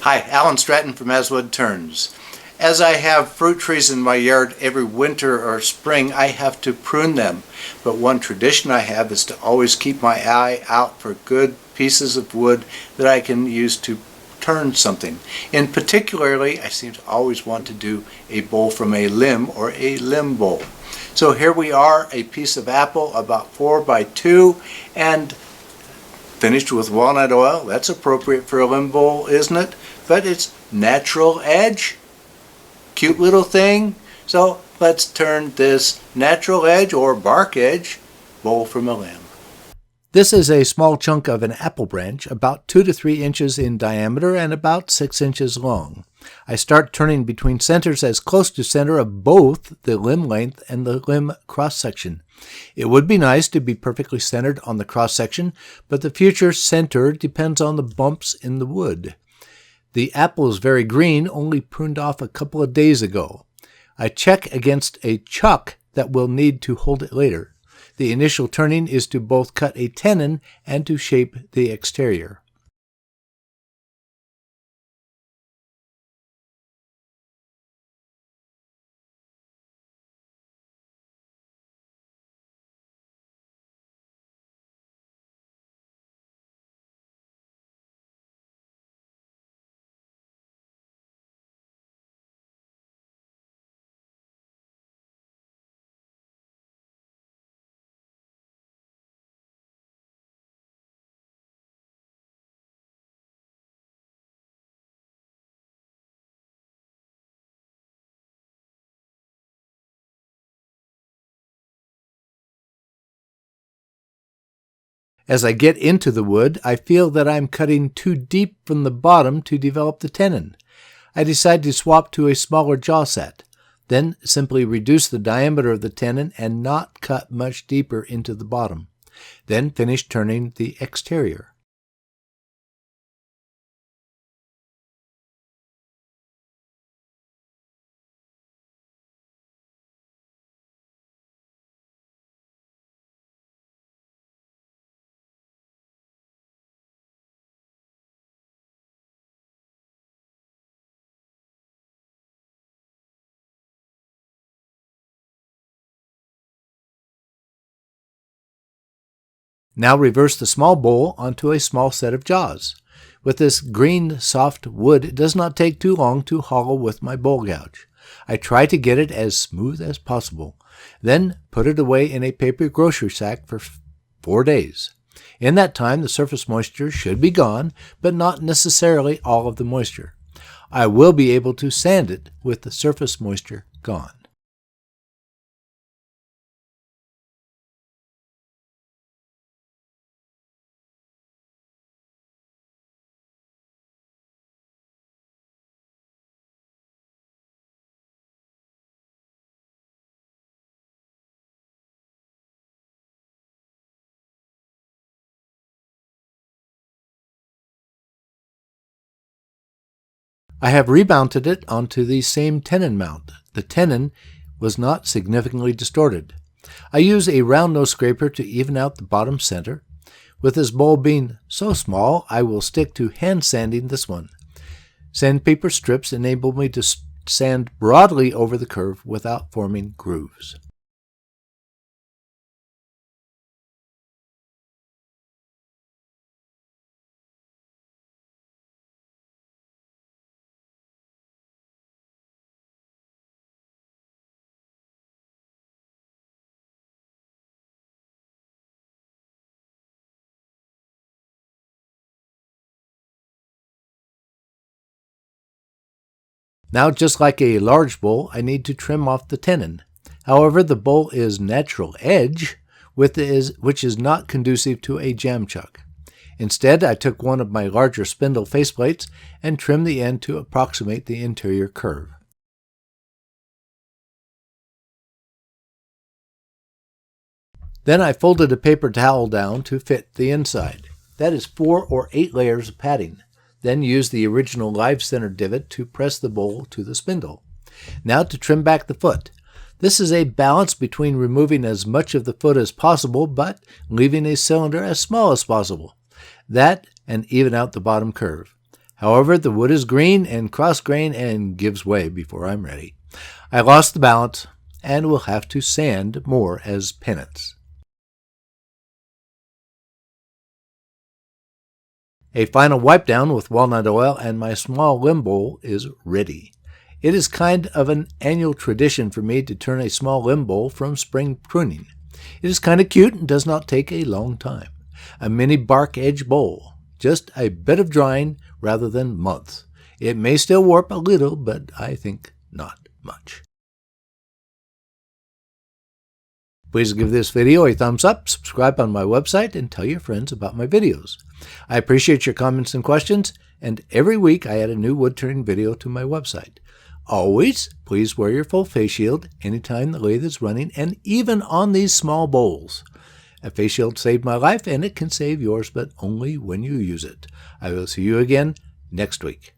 Hi, Alan Stratton from Woodturning. As I have fruit trees in my yard every winter or spring, I have to prune them. But one tradition I have is to always keep my eye out for good pieces of wood that I can use to turn something. And particularly, I seem to always want to do a bowl from a limb or a limb bowl. So here we are, a piece of apple about 4 by 2 and finished with walnut oil. That's appropriate for a limb bowl, isn't it? But it's natural edge. Cute little thing. So let's turn this natural edge or bark edge bowl from a limb. This is a small chunk of an apple branch, about 2 to 3 inches in diameter and about 6 inches long. I start turning between centers as close to center of both the limb length and the limb cross section. It would be nice to be perfectly centered on the cross section, but the future center depends on the bumps in the wood. The apple is very green, only pruned off a couple of days ago. I check against a chuck that will need to hold it later. The initial turning is to both cut a tenon and to shape the exterior. As I get into the wood, I feel that I'm cutting too deep from the bottom to develop the tenon. I decide to swap to a smaller jaw set, then simply reduce the diameter of the tenon and not cut much deeper into the bottom. Then finish turning the exterior. Now reverse the small bowl onto a small set of jaws. With this green soft wood, it does not take too long to hollow with my bowl gouge. I try to get it as smooth as possible, then put it away in a paper grocery sack for 4 days. In that time, the surface moisture should be gone, but not necessarily all of the moisture. I will be able to sand it with the surface moisture gone. I have remounted it onto the same tenon mount. The tenon was not significantly distorted. I use a round nose scraper to even out the bottom center. With this bowl being so small, I will stick to hand sanding this one. Sandpaper strips enable me to sand broadly over the curve without forming grooves. Now, just like a large bowl, I need to trim off the tenon. However, the bowl is natural edge, which is not conducive to a jam chuck. Instead, I took one of my larger spindle faceplates and trimmed the end to approximate the interior curve. Then I folded a paper towel down to fit the inside. That is 4 or 8 layers of padding. Then use the original live center divot to press the bowl to the spindle. Now to trim back the foot. This is a balance between removing as much of the foot as possible, but leaving a cylinder as small as possible. That and even out the bottom curve. However, the wood is green and cross-grained and gives way before I'm ready. I lost the balance and will have to sand more as penance. A final wipe down with walnut oil and my small limb bowl is ready. It is kind of an annual tradition for me to turn a small limb bowl from spring pruning. It is kind of cute and does not take a long time. A mini bark edge bowl, just a bit of drying rather than months. It may still warp a little, but I think not much. Please give this video a thumbs up, subscribe on my website, and tell your friends about my videos. I appreciate your comments and questions, and every week I add a new woodturning video to my website. Always, please wear your full face shield anytime the lathe is running, and even on these small bowls. A face shield saved my life, and it can save yours, but only when you use it. I will see you again next week.